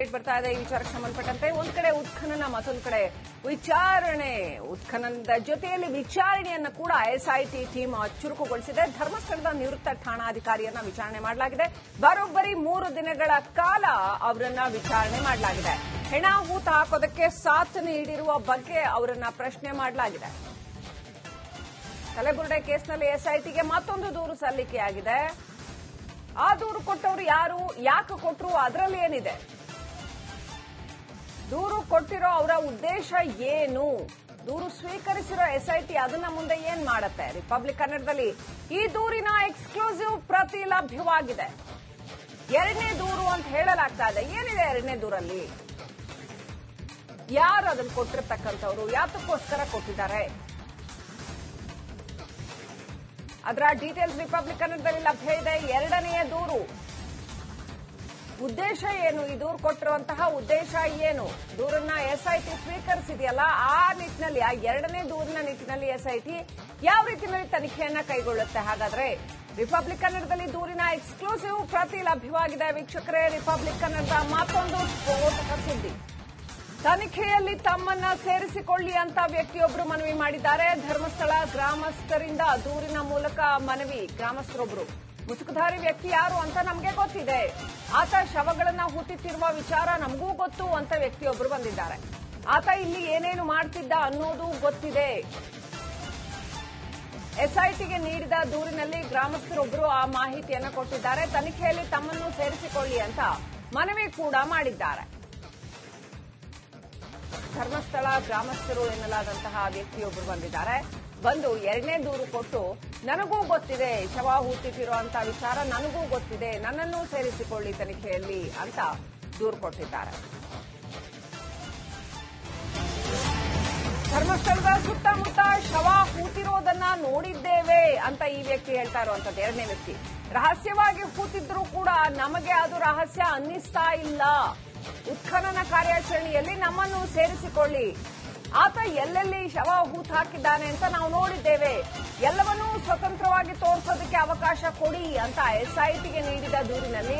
Update ಬರ್ತಾ ಇದೆ ಈ ವಿಚಾರಕ್ಕೆ ಸಂಬಂಧಪಟ್ಟಂತೆ. ಒಂದ್ ಕಡೆ ಉತ್ಖನನ, ಮತ್ತೊಂದು ಕಡೆ ವಿಚಾರಣೆ. ಉತ್ಖನನದ ಜೊತೆಯಲ್ಲಿ ವಿಚಾರಣೆಯನ್ನು ಕೂಡ ಎಸ್ಐಟಿ ಟೀಮ್ ಚುರುಕುಗೊಳಿಸಿದೆ. ಧರ್ಮಸ್ಥಳದ ನಿವೃತ್ತ ಠಾಣಾಧಿಕಾರಿಯನ್ನ ವಿಚಾರಣೆ ಮಾಡಲಾಗಿದೆ. ಬರೋಬ್ಬರಿ 3 ದಿನಗಳ ಕಾಲ ಅವರನ್ನ ವಿಚಾರಣೆ ಮಾಡಲಾಗಿದೆ. ಹೆಣ ಹೂತ ಹಾಕೋದಕ್ಕೆ ಸಾಥ್ ನೀಡಿರುವ ಬಗ್ಗೆ ಅವರನ್ನ ಪ್ರಶ್ನೆ ಮಾಡಲಾಗಿದೆ. ತಲೆಬುರುಡೆ ಕೇಸ್ನಲ್ಲಿ ಎಸ್ಐಟಿಗೆ ಮತ್ತೊಂದು ದೂರು ಸಲ್ಲಿಕೆಯಾಗಿದೆ. ಆ ದೂರು ಕೊಟ್ಟವರು ಯಾರು, ಯಾಕೆ ಕೊಟ್ಟರು, ಅದರಲ್ಲಿ ಏನಿದೆ, ದೂರು ಕೊಟ್ಟಿರೋ ಅವರ ಉದ್ದೇಶ ಏನು, ದೂರು ಸ್ವೀಕರಿಸಿರೋ ಎಸ್ಐಟಿ ಅದನ್ನ ಮುಂದೆ ಏನ್ ಮಾಡುತ್ತೆ. ರಿಪಬ್ಲಿಕ್ ಕನ್ನಡದಲ್ಲಿ ಈ ದೂರಿನ ಎಕ್ಸ್ಕ್ಲೂಸಿವ್ ಪ್ರತಿ ಲಭ್ಯವಾಗಿದೆ. 2ನೇ ದೂರು ಅಂತ ಹೇಳಲಾಗ್ತಾ ಇದೆ. ಏನಿದೆ 2ನೇ ದೂರಲ್ಲಿ, ಯಾರು ಅದನ್ನು ಕೊಟ್ಟಿರ್ತಕ್ಕಂಥವ್ರು, ಯಾತಕ್ಕೋಸ್ಕರ ಕೊಟ್ಟಿದ್ದಾರೆ, ಅದರ ಡೀಟೇಲ್ಸ್ ರಿಪಬ್ಲಿಕ್ ಕನ್ನಡದಲ್ಲಿ ಲಭ್ಯ ಇದೆ. 2ನೇ ದೂರು ಉದ್ದೇಶ ಏನು, ಈ ದೂರು ಕೊಟ್ಟಿರುವಂತಹ ಉದ್ದೇಶ ಏನು, ದೂರನ್ನ ಎಸ್ಐಟಿ ಸ್ವೀಕರಿಸಿದೆಯಲ್ಲ ಆ ನಿಟ್ಟಿನಲ್ಲಿ, ಆ 2ನೇ ದೂರಿನ ನಿಟ್ಟಿನಲ್ಲಿ ಎಸ್ಐಟಿ ಯಾವ ರೀತಿಯಲ್ಲಿ ತನಿಖೆಯನ್ನ ಕೈಗೊಳ್ಳುತ್ತೆ. ಹಾಗಾದ್ರೆ ರಿಪಬ್ಲಿಕ್ ಕನ್ನಡದಲ್ಲಿ ದೂರಿನ ಎಕ್ಸ್ಕ್ಲೂಸಿವ್ ಪ್ರತಿ ಲಭ್ಯವಾಗಿದೆ. ವೀಕ್ಷಕರೇ, ರಿಪಬ್ಲಿಕ್ ಕನ್ನಡದ ಮತ್ತೊಂದು ಸ್ಫೋಟಕ ಸುದ್ದಿ. ತನಿಖೆಯಲ್ಲಿ ತಮ್ಮನ್ನ ಸೇರಿಸಿಕೊಳ್ಳಿ ಅಂತ ವ್ಯಕ್ತಿಯೊಬ್ಬರು ಮನವಿ ಮಾಡಿದ್ದಾರೆ. ಧರ್ಮಸ್ಥಳ ಗ್ರಾಮಸ್ಥರಿಂದ ದೂರಿನ ಮೂಲಕ ಮನವಿ. ಗ್ರಾಮಸ್ಥರೊಬ್ಬರು, ಮುಸುಕುಧಾರಿ ವ್ಯಕ್ತಿ ಯಾರು ಅಂತ ನಮಗೆ ಗೊತ್ತಿದೆ, ಆತ ಶವಗಳನ್ನ ಹೂತಿತ್ತಿರುವ ವಿಚಾರ ನಮಗೂ ಗೊತ್ತು ಅಂತ ವ್ಯಕ್ತಿಯೊಬ್ಬರು ಬಂದಿದ್ದಾರೆ. ಆತ ಇಲ್ಲಿ ಏನೇನು ಮಾಡ್ತಿದ್ದ ಅನ್ನೋದು ಗೊತ್ತಿದೆ. ಎಸ್ಐಟಿಗೆ ನೀಡಿದ ದೂರಿನಲ್ಲಿ ಗ್ರಾಮಸ್ಥರೊಬ್ಬರು ಆ ಮಾಹಿತಿಯನ್ನು ಕೊಟ್ಟಿದ್ದಾರೆ. ತನಿಖೆಯಲ್ಲಿ ತಮ್ಮನ್ನು ಸೇರಿಸಿಕೊಳ್ಳಿ ಅಂತ ಮನವಿ ಕೂಡ ಮಾಡಿದ್ದಾರೆ. ಧರ್ಮಸ್ಥಳ ಗ್ರಾಮಸ್ಥರು ಎನ್ನಲಾದಂತಹ ವ್ಯಕ್ತಿಯೊಬ್ಬರು ಬಂದಿದ್ದಾರೆ. ಬಂದು 2ನೇ ದೂರು ಕೊಟ್ಟು, ನನಗೂ ಗೊತ್ತಿದೆ ಶವ ಹೂತಿಟ್ಟಿರುವಂತಹ ವಿಚಾರ, ನನಗೂ ಗೊತ್ತಿದೆ, ನನ್ನನ್ನು ಸೇರಿಸಿಕೊಳ್ಳಿ ತನಿಖೆಯಲ್ಲಿ ಅಂತ ದೂರು ಕೊಟ್ಟಿದ್ದಾರೆ. ಧರ್ಮಸ್ಥಳದ ಸುತ್ತಮುತ್ತ ಶವ ಹೂತಿರೋದನ್ನ ನೋಡಿದ್ದೇವೆ ಅಂತ ಈ ವ್ಯಕ್ತಿ ಹೇಳ್ತಾ ಇರುವಂತದ್ದು. 2ನೇ ವ್ಯಕ್ತಿ, ರಹಸ್ಯವಾಗಿ ಹೂತಿದ್ರೂ ಕೂಡ ನಮಗೆ ಅದು ರಹಸ್ಯ ಅನ್ನಿಸ್ತಾ ಇಲ್ಲ. ಉತ್ಖನನ ಕಾರ್ಯಾಚರಣೆಯಲ್ಲಿ ನಮ್ಮನ್ನು ಸೇರಿಸಿಕೊಳ್ಳಿ. ಆತ ಎಲ್ಲೆಲ್ಲಿ ಶವ ಹೂತು ಹಾಕಿದ್ದಾನೆ ಅಂತ ನಾವು ನೋಡಿದ್ದೇವೆ. ಎಲ್ಲವನ್ನೂ ಸ್ವತಂತ್ರವಾಗಿ ತೋರಿಸೋದಕ್ಕೆ ಅವಕಾಶ ಕೊಡಿ ಅಂತ ಎಸ್ಐಟಿಗೆ ನೀಡಿದ ದೂರಿನಲ್ಲಿ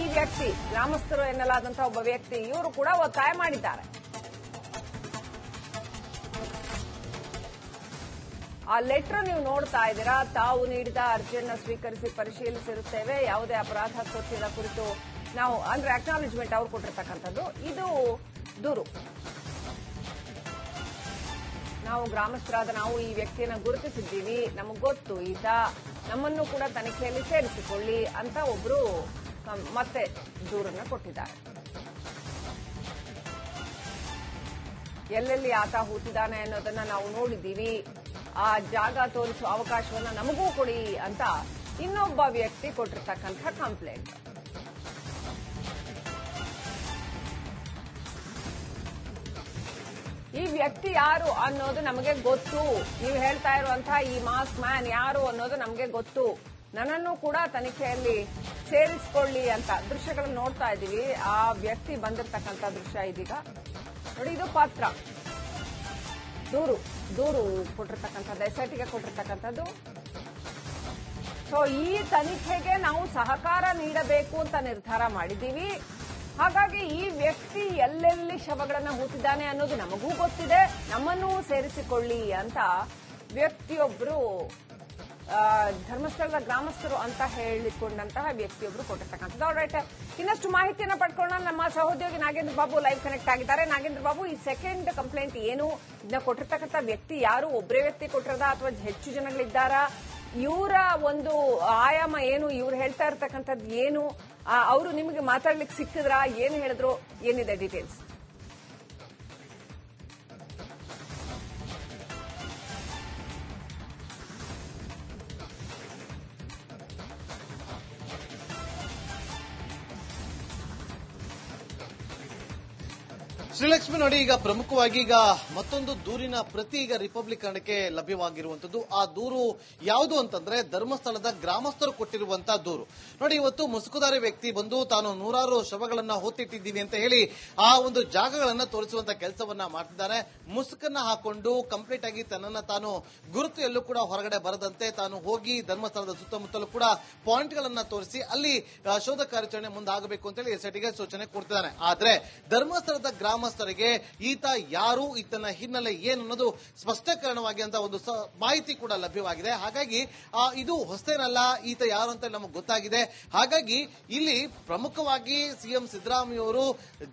ಈ ವ್ಯಕ್ತಿ, ಗ್ರಾಮಸ್ಥರು ಎನ್ನಲಾದಂತಹ ಒಬ್ಬ ವ್ಯಕ್ತಿ, ಇವರು ಕೂಡ ಒತ್ತಾಯ ಮಾಡಿದ್ದಾರೆ. ಆ ಲೆಟರ್ ನೀವು ನೋಡ್ತಾ ಇದ್ದೀರಾ. ತಾವು ನೀಡಿದ ಅರ್ಜಿಯನ್ನು ಸ್ವೀಕರಿಸಿ ಪರಿಶೀಲಿಸಿರುತ್ತೇವೆ. ಯಾವುದೇ ಅಪರಾಧ ಕೃತ್ಯದ ಕುರಿತು ನಾವು ಅಂದ್ರೆ ಅಕ್ನಾಲೇಜ್ಮೆಂಟ್ ಅವ್ರು ಕೊಟ್ಟಿರ್ತಕ್ಕಂಥದ್ದು. ಇದು ದೂರು. ನಾವು ಗ್ರಾಮಸ್ಥರಾದ ನಾವು ಈ ವ್ಯಕ್ತಿಯನ್ನ ಗುರುತಿಸಿದ್ದೀವಿ, ನಮಗೆ ಗೊತ್ತು ಈತ, ನಮ್ಮನ್ನು ಕೂಡ ತನಿಖೆಯಲ್ಲಿ ಸೇರಿಸಿಕೊಳ್ಳಿ ಅಂತ ಒಬ್ರು ಮತ್ತೆ ದೂರನ್ನ ಕೊಟ್ಟಿದ್ದಾರೆ. ಎಲ್ಲೆಲ್ಲಿ ಆತ ಹೂತಿದ್ದಾನೆ ಅನ್ನೋದನ್ನ ನಾವು ನೋಡಿದ್ದೀವಿ, ಆ ಜಾಗ ತೋರಿಸುವ ಅವಕಾಶವನ್ನ ನಮಗೂ ಕೊಡಿ ಅಂತ ಇನ್ನೊಬ್ಬ ವ್ಯಕ್ತಿ ಕೊಟ್ಟಿರ್ತಕ್ಕಂಥ ಕಂಪ್ಲೇಂಟ್. ಈ ವ್ಯಕ್ತಿ ಯಾರು ಅನ್ನೋದು ನಮಗೆ ಗೊತ್ತು. ನೀವು ಹೇಳ್ತಾ ಇರುವಂತಹ ಈ ಮಾಸ್ಕ್ ಮ್ಯಾನ್ ಯಾರು ಅನ್ನೋದು ನಮಗೆ ಗೊತ್ತು. ನನ್ನನ್ನು ಕೂಡ ತನಿಖೆಯಲ್ಲಿ ಸೇರಿಸಿಕೊಳ್ಳಿ ಅಂತ ದೃಶ್ಯಗಳನ್ನು ನೋಡ್ತಾ ಇದ್ದೀವಿ. ಆ ವ್ಯಕ್ತಿ ಬಂದಿರತಕ್ಕಂಥ ದೃಶ್ಯ ಇದೀಗ ನೋಡಿ. ಇದು ಪತ್ರ, ದೂರು ಕೊಟ್ಟಿರ್ತಕ್ಕಂಥದ್ದು, ಎಸ್ಐಟಿಗೆ ಕೊಟ್ಟಿರ್ತಕ್ಕಂಥದ್ದು. ಸೊ ಈ ತನಿಖೆಗೆ ನಾವು ಸಹಕಾರ ನೀಡಬೇಕು ಅಂತ ನಿರ್ಧಾರ ಮಾಡಿದ್ದೀವಿ. ಹಾಗಾಗಿ ಈ ವ್ಯಕ್ತಿ ಎಲ್ಲೆಲ್ಲಿ ಶವಗಳನ್ನ ಹೂತಿದ್ದಾನೆ ಅನ್ನೋದು ನಮಗೂ ಗೊತ್ತಿದೆ, ನಮ್ಮನ್ನೂ ಸೇರಿಸಿಕೊಳ್ಳಿ ಅಂತ ವ್ಯಕ್ತಿಯೊಬ್ಬರು, ಧರ್ಮಸ್ಥಳದ ಗ್ರಾಮಸ್ಥರು ಅಂತ ಹೇಳಿಕೊಂಡಂತಹ ವ್ಯಕ್ತಿಯೊಬ್ಬರು ಕೊಟ್ಟಿರ್ತಕ್ಕಂಥದ್ದು. ಆಲ್ರೈಟ್, ಇನ್ನಷ್ಟು ಮಾಹಿತಿಯನ್ನು ಪಡ್ಕೊಳ್ಳೋಣ. ನಮ್ಮ ಸಹೋದ್ಯೋಗಿ ನಾಗೇಂದ್ರ ಬಾಬು ಲೈವ್ ಕನೆಕ್ಟ್ ಆಗಿದ್ದಾರೆ. ನಾಗೇಂದ್ರ ಬಾಬು, ಈ ಸೆಕೆಂಡ್ ಕಂಪ್ಲೇಂಟ್ ಏನು, ಇದನ್ನ ಕೊಟ್ಟಿರ್ತಕ್ಕಂಥ ವ್ಯಕ್ತಿ ಯಾರು, ಒಬ್ಬರೇ ವ್ಯಕ್ತಿ ಕೊಟ್ಟಿರೋದಾ ಅಥವಾ ಹೆಚ್ಚು ಜನಗಳಿದ್ದಾರಾ, ಇವರ ಒಂದು ಆಯಾಮ ಏನು, ಇವ್ರು ಹೇಳ್ತಾ ಇರ್ತಕ್ಕಂಥದ್ದು ಏನು, ಅವರು ನಿಮಗೆ ಮಾತಾಡ್ಲಿಕ್ಕೆ ಸಿಕ್ಕಿದ್ರಾ, ಏನು ಹೇಳಿದ್ರು, ಏನಿದೆ ಡೀಟೇಲ್ಸ್? ಶ್ರೀಲಕ್ಷ್ಮಿ ನೋಡಿ, ಈಗ ಪ್ರಮುಖವಾಗಿ ಈಗ ಮತ್ತೊಂದು ದೂರಿನ ಪ್ರತಿ ಈಗ ರಿಪಬ್ಲಿಕ್ ಕನ್ನಡಕ್ಕೆ ಲಭ್ಯವಾಗಿರುವಂತದ್ದು. ಆ ದೂರು ಯಾವುದು ಅಂತಂದ್ರೆ ಧರ್ಮಸ್ಥಳದ ಗ್ರಾಮಸ್ಥರು ಕೊಟ್ಟಿರುವಂತಹ ದೂರು. ನೋಡಿ, ಇವತ್ತು ಮುಸುಕುಧಾರಿ ವ್ಯಕ್ತಿ ಬಂದು ತಾನು ನೂರಾರು ಶವಗಳನ್ನ ಹೊತ್ತಿಟ್ಟಿದ್ದೀನಿ ಅಂತ ಹೇಳಿ ಆ ಒಂದು ಜಾಗಗಳನ್ನ ತೋರಿಸುವಂತ ಕೆಲಸವನ್ನ ಮಾಡ್ತಿದ್ದಾರೆ. ಮುಸುಕನ್ನ ಹಾಕೊಂಡು ಕಂಪ್ಲೀಟ್ ಆಗಿ ತನ್ನನ್ನ ತಾನು ಗುರುತು ಎಲ್ಲೂ ಕೂಡ ಹೊರಗಡೆ ಬರದಂತೆ ತಾನು ಹೋಗಿ ಧರ್ಮಸ್ಥಳದ ಸುತ್ತಮುತ್ತಲೂ ಕೂಡ ಪಾಯಿಂಟ್ ಗಳನ್ನ ತೋರಿಸಿ ಅಲ್ಲಿ ಶೋಧ ಕಾರ್ಯಾಚರಣೆ ಮುಂದಾಗಬೇಕು ಅಂತ ಹೇಳಿ ಎಸ್ಐಟಿಗೆ ಸೂಚನೆ ಕೊಡ್ತಿದ್ದಾನೆ. ಆದ್ರೆ ಧರ್ಮಸ್ಥಳದ ಗ್ರಾಮಸ್ಥರಿಗೆ ಈತ ಯಾರು, ಈತನ ಹಿನ್ನೆಲೆ ಏನು ಅನ್ನೋದು ಸ್ಪಷ್ಟೀಕರಣವಾಗಿ ಅಂತ ಒಂದು ಮಾಹಿತಿ ಕೂಡ ಲಭ್ಯವಾಗಿದೆ. ಹಾಗಾಗಿ ಇದು ಹೊಸೇನಲ್ಲ, ಈತ ಯಾರು ಅಂತ ನಮಗೆ ಗೊತ್ತಾಗಿದೆ. ಹಾಗಾಗಿ ಇಲ್ಲಿ ಪ್ರಮುಖವಾಗಿ ಸಿಎಂ ಸಿದ್ದರಾಮಯ್ಯ ಅವರು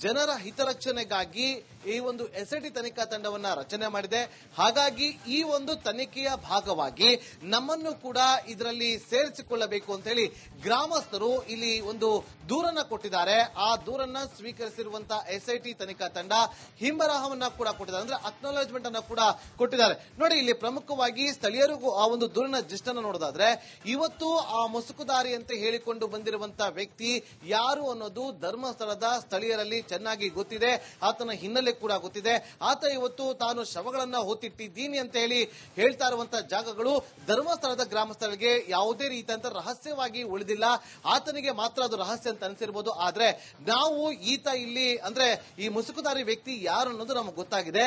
ಜನರ ಹಿತರಕ್ಷಣೆಗಾಗಿ ಈ ಒಂದು ಎಸ್ಐಟಿ ತನಿಖಾ ತಂಡವನ್ನ ರಚನೆ ಮಾಡಿದೆ. ಹಾಗಾಗಿ ಈ ಒಂದು ತನಿಖೆಯ ಭಾಗವಾಗಿ ನಮ್ಮನ್ನು ಕೂಡ ಇದರಲ್ಲಿ ಸೇರಿಸಿಕೊಳ್ಳಬೇಕು ಅಂತ ಹೇಳಿ ಗ್ರಾಮಸ್ಥರು ಇಲ್ಲಿ ಒಂದು ದೂರನ್ನ ಕೊಟ್ಟಿದ್ದಾರೆ. ಆ ದೂರನ್ನ ಸ್ವೀಕರಿಸಿರುವಂತಹ ಎಸ್ಐಟಿ ತನಿಖಾ ತಂಡ ಹಿಂಬರಹವನ್ನ ಕೂಡ ಕೊಟ್ಟಿದ್ದಾರೆ, ಅಂದ್ರೆ ಅಕ್ನಾಲೇಜ್ಮೆಂಟ್ ಅನ್ನ ಕೂಡ ಕೊಟ್ಟಿದ್ದಾರೆ. ನೋಡಿ, ಇಲ್ಲಿ ಪ್ರಮುಖವಾಗಿ ಸ್ಥಳೀಯರಿಗೂ ಆ ಒಂದು ದೂರಿನ ಜಿಸ್ಟ್ ಅನ್ನು ನೋಡೋದಾದ್ರೆ, ಇವತ್ತು ಆ ಮುಸುಕುದಾರಿ ಅಂತ ಹೇಳಿಕೊಂಡು ಬಂದಿರುವಂತಹ ವ್ಯಕ್ತಿ ಯಾರು ಅನ್ನೋದು ಧರ್ಮಸ್ಥಳದ ಸ್ಥಳೀಯರಲ್ಲಿ ಚೆನ್ನಾಗಿ ಗೊತ್ತಿದೆ. ಆತನ ಹಿನ್ನೆಲೆ ಕೂಡ ಗೊತ್ತಿದೆ. ಆತ ಇವತ್ತು ತಾನು ಶವಗಳನ್ನ ಹೊತ್ತಿಟ್ಟಿದ್ದೀನಿ ಅಂತ ಹೇಳಿ ಹೇಳ್ತಾ ಇರುವಂತಹ ಜಾಗಗಳು ಧರ್ಮಸ್ಥಳದ ಗ್ರಾಮಸ್ಥರಿಗೆ ಯಾವುದೇ ರೀತಿಯಂತ ರಹಸ್ಯವಾಗಿ ಉಳಿದಿಲ್ಲ. ಆತನಿಗೆ ಮಾತ್ರ ಅದು ರಹಸ್ಯ ಅಂತ ಅನಿಸಿರ್ಬೋದು. ಆದ್ರೆ ನಾವು ಈತ ಇಲ್ಲಿ ಅಂದ್ರೆ ಈ ಮುಸುಕುದಾರಿ ವ್ಯಕ್ತಿ ಯಾರು ಅನ್ನೋದು ನಮಗೆ ಗೊತ್ತಾಗಿದೆ.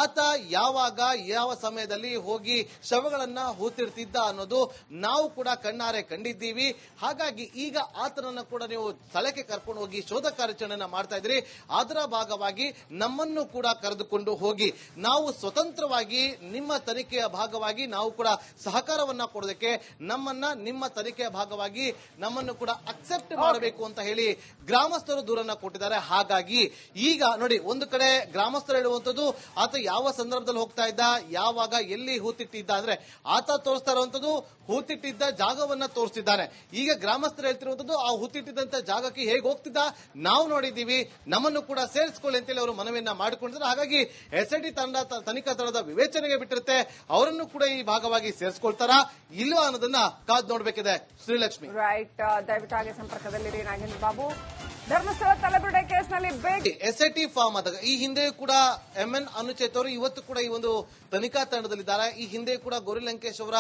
ಆತ ಯಾವಾಗ ಯಾವ ಸಮಯದಲ್ಲಿ ಹೋಗಿ ಶವಗಳನ್ನ ಹೂತಿರ್ತಿದ್ದ ಅನ್ನೋದು ನಾವು ಕೂಡ ಕಣ್ಣಾರೆ ಕಂಡಿದ್ದೀವಿ. ಹಾಗಾಗಿ ಈಗ ಆತನನ್ನ ಕೂಡ ನೀವು ಸ್ಥಳಕ್ಕೆ ಕರ್ಕೊಂಡು ಹೋಗಿ ಶೋಧ ಕಾರ್ಯಾಚರಣೆಯನ್ನ ಮಾಡ್ತಾ ಇದ್ರಿ. ಅದರ ಭಾಗವಾಗಿ ನಮ್ಮನ್ನು ಕೂಡ ಕರೆದುಕೊಂಡು ಹೋಗಿ ನಾವು ಸ್ವತಂತ್ರವಾಗಿ ನಿಮ್ಮ ತನಿಖೆಯ ಭಾಗವಾಗಿ ನಾವು ಕೂಡ ಸಹಕಾರವನ್ನ ಕೊಡೋದಕ್ಕೆ ನಮ್ಮನ್ನ ನಿಮ್ಮ ತನಿಖೆಯ ಭಾಗವಾಗಿ ನಮ್ಮನ್ನು ಕೂಡ ಅಕ್ಸೆಪ್ಟ್ ಮಾಡಬೇಕು ಅಂತ ಹೇಳಿ ಗ್ರಾಮಸ್ಥರು ದೂರನ್ನ ಕೊಟ್ಟಿದ್ದಾರೆ. ಹಾಗಾಗಿ ಈಗ ನೋಡಿ, ಒಂದು ಕಡೆ ಗ್ರಾಮಸ್ಥರು ಹೇಳುವಂತದ್ದು ಆತ ಯಾವ ಸಂದರ್ಭದಲ್ಲಿ ಹೋಗ್ತಾ ಇದ್ದ, ಯಾವಾಗ ಎಲ್ಲಿ ಹೂತಿಟ್ಟಿದ್ದ ಅಂದ್ರೆ ಆತ ತೋರಿಸ್ತಾ ಇರುವಂತದ್ದು ಹೂತಿಟ್ಟಿದ್ದ ಜಾಗವನ್ನ ತೋರಿಸ್ತಿದ್ದಾನೆ. ಈಗ ಗ್ರಾಮಸ್ಥರು ಹೇಳ್ತಿರುವಂತದ್ದು ಆ ಹೂತಿಟ್ಟಿದ್ದಂತ ಜಾಗಕ್ಕೆ ಹೇಗೆ ಹೋಗ್ತಿದ್ದ ನಾವು ನೋಡಿದ್ದೀವಿ, ನಮ್ಮನ್ನು ಕೂಡ ಸೇರಿಸಿಕೊಳ್ಳಿ ಅಂತೇಳಿ ಅವರು ಮನವಿಯನ್ನ ಮಾಡಿಕೊಂಡಿದ್ದಾರೆ. ಹಾಗಾಗಿ ಎಸ್ಐಟಿ ತಂಡ ತನಿಖಾ ತಂಡದ ವಿವೇಚನೆಗೆ ಬಿಟ್ಟಿರುತ್ತೆ. ಅವರನ್ನು ಕೂಡ ಈ ಭಾಗವಾಗಿ ಸೇರಿಸಿಕೊಳ್ತಾರಾ ಇಲ್ಲೋ ಅನ್ನೋದನ್ನ ಕಾದ್ ನೋಡ್ಬೇಕಿದೆ. ಶ್ರೀಲಕ್ಷ್ಮಿ ರೈಟ್, ದಯವಿಟ್ಟು ಸಂಪರ್ಕದಲ್ಲಿರಿ ನಾಗೇಂದ್ರ ಬಾಬು. ಧರ್ಮಸ್ಥಳ ತಲೆಬುರುಡೆ ಕೇಸ್ನಲ್ಲಿ ಭೇಟಿ ಎಸ್ಐಟಿ ಫಾರ್ಮ್ ಆದಾಗ ಈ ಹಿಂದೆ ಕೂಡ ಎಂಎನ್ ಅನುಚೇತ್ ಅವರು ಇವತ್ತು ಕೂಡ ಈ ಒಂದು ತನಿಖಾ ತಂಡದಲ್ಲಿದ್ದಾರೆ. ಈ ಹಿಂದೆ ಕೂಡ ಗೌರಿ ಲಂಕೇಶ್ ಅವರ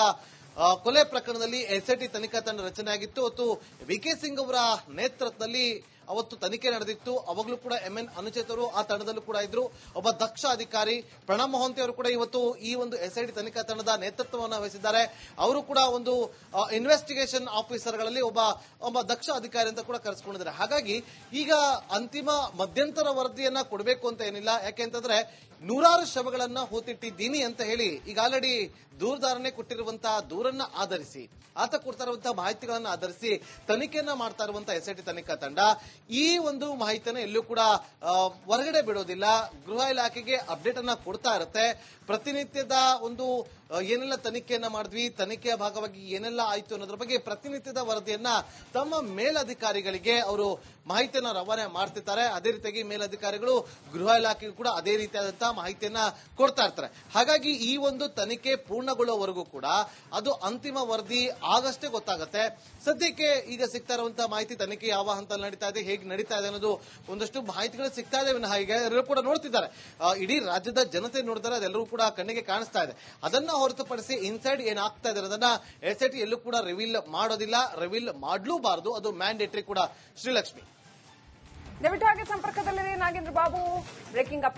ಕೊಲೆ ಪ್ರಕರಣದಲ್ಲಿ ಎಸ್ಐಟಿ ತನಿಖಾ ತಂಡ ರಚನೆಯಾಗಿತ್ತು. ಅವತ್ತು ವಿಕೆ ಸಿಂಗ್ ಅವರ ನೇತೃತ್ವದಲ್ಲಿ ಅವತ್ತು ತನಿಖೆ ನಡೆದಿತ್ತು. ಅವಾಗಲೂ ಕೂಡ ಎಂಎನ್ ಅನುಚೇತ್ ಅವರು ಆ ತಂಡದಲ್ಲೂ ಕೂಡ ಇದ್ರು. ಒಬ್ಬ ದಕ್ಷ ಅಧಿಕಾರಿ ಪ್ರಣಬ್ ಮೊಹಂತಿ ಅವರು ಕೂಡ ಇವತ್ತು ಈ ಒಂದು ಎಸ್ಐಟಿ ತನಿಖಾ ತಂಡದ ನೇತೃತ್ವವನ್ನು ವಹಿಸಿದ್ದಾರೆ. ಅವರು ಕೂಡ ಒಂದು ಇನ್ವೆಸ್ಟಿಗೇಷನ್ ಆಫೀಸರ್ಗಳಲ್ಲಿ ಒಬ್ಬ ದಕ್ಷ ಅಧಿಕಾರಿ ಅಂತ ಕೂಡ ಕರೆಸಿಕೊಂಡಿದ್ದಾರೆ. ಹಾಗಾಗಿ ಈಗ ಅಂತಿಮ ಮಧ್ಯಂತರ ವರದಿಯನ್ನ ಕೊಡಬೇಕು ಅಂತ ಏನಿಲ್ಲ. ಯಾಕೆಂತಂದ್ರೆ ನೂರಾರು ಶವಗಳನ್ನ ಹೂತಿಟ್ಟಿದ್ದೀನಿ ಅಂತ ಹೇಳಿ ಈಗ ಆಲ್ರೆಡಿ ದೂರದಾರನೆ ಕೊಟ್ಟಿರುವಂತಹ ದೂರನ್ನ ಆಧರಿಸಿ, ಆತ ಕೊಡ್ತಾ ಇರುವಂತಹ ಮಾಹಿತಿಗಳನ್ನ ಆಧರಿಸಿ ತನಿಖೆಯನ್ನ ಮಾಡ್ತಾ ಇರುವಂತಹ ಎಸ್ಐಟಿ ತನಿಖಾ ತಂಡ ಈ ಒಂದು ಮಾಹಿತಿಯನ್ನು ಎಲ್ಲೂ ಕೂಡ ಹೊರಗಡೆ ಬಿಡೋದಿಲ್ಲ. ಗೃಹ ಇಲಾಖೆಗೆ ಅಪ್ಡೇಟ್ ಅನ್ನ ಕೊಡ್ತಾ ಇರುತ್ತೆ. ಪ್ರತಿನಿತ್ಯದ ಒಂದು ಏನೆಲ್ಲ ತನಿಖೆಯನ್ನ ಮಾಡಿದ್ವಿ, ತನಿಖೆಯ ಭಾಗವಾಗಿ ಏನೆಲ್ಲ ಆಯ್ತು ಅನ್ನೋದ್ರ ಬಗ್ಗೆ ಪ್ರತಿನಿತ್ಯದ ವರದಿಯನ್ನ ತಮ್ಮ ಮೇಲಧಿಕಾರಿಗಳಿಗೆ ಅವರು ಮಾಹಿತಿಯನ್ನ ರವಾನೆ ಮಾಡ್ತಿರ್ತಾರೆ. ಅದೇ ರೀತಿಯಾಗಿ ಮೇಲಧಿಕಾರಿಗಳು ಗೃಹ ಇಲಾಖೆಗೂ ಕೂಡ ಅದೇ ರೀತಿಯಾದಂತಹ ಮಾಹಿತಿಯನ್ನ ಕೊಡ್ತಾ ಇರ್ತಾರೆ. ಹಾಗಾಗಿ ಈ ಒಂದು ತನಿಖೆ ಪೂರ್ಣಗೊಳ್ಳುವವರೆಗೂ ಕೂಡ ಅದು ಅಂತಿಮ ವರದಿ ಆಗಷ್ಟೇ ಗೊತ್ತಾಗುತ್ತೆ. ಸದ್ಯಕ್ಕೆ ಈಗ ಸಿಗ್ತಾ ಇರುವಂತಹ ಮಾಹಿತಿ ತನಿಖೆ ಯಾವ ಹಂತದಲ್ಲಿ ನಡೀತಾ ಇದೆ, ಹೇಗೆ ನಡೀತಾ ಇದೆ ಅನ್ನೋದು ಒಂದಷ್ಟು ಮಾಹಿತಿಗಳು ಸಿಗ್ತಾ ಇದೆ ವಿನಃ ಈಗ ಎಲ್ಲರೂ ಕೂಡ ನೋಡ್ತಿದ್ದಾರೆ. ಇಡೀ ರಾಜ್ಯದ ಜನತೆ ನೋಡ್ತಾರೆ, ಅದೆಲ್ಲರೂ ಕೂಡ ಕಣ್ಣಿಗೆ ಕಾಣಿಸ್ತಾ ಇದೆ. ಅದನ್ನ ಹೊರತುಪಡಿಸಿ ಇನ್ಸೈಡ್ ಏನಾಗ್ತಾ ಇದೆ ಅನ್ನೋದನ್ನ ಎಸ್ಐಟಿ ಎಲ್ಲೂ ಕೂಡ ರಿವೀಲ್ ಮಾಡೋದಿಲ್ಲ, ರಿವೀಲ್ ಮಾಡಲೂಬಾರದು, ಅದು ಮ್ಯಾಂಡೇಟರಿ ಕೂಡ. ಶ್ರೀಲಕ್ಷ್ಮಿ ದಯವಿಟ್ಟು ಸಂಪರ್ಕದಲ್ಲಿರಿ ನಾಗೇಂದ್ರ ಬಾಬು. ಬ್ರೇಕಿಂಗ್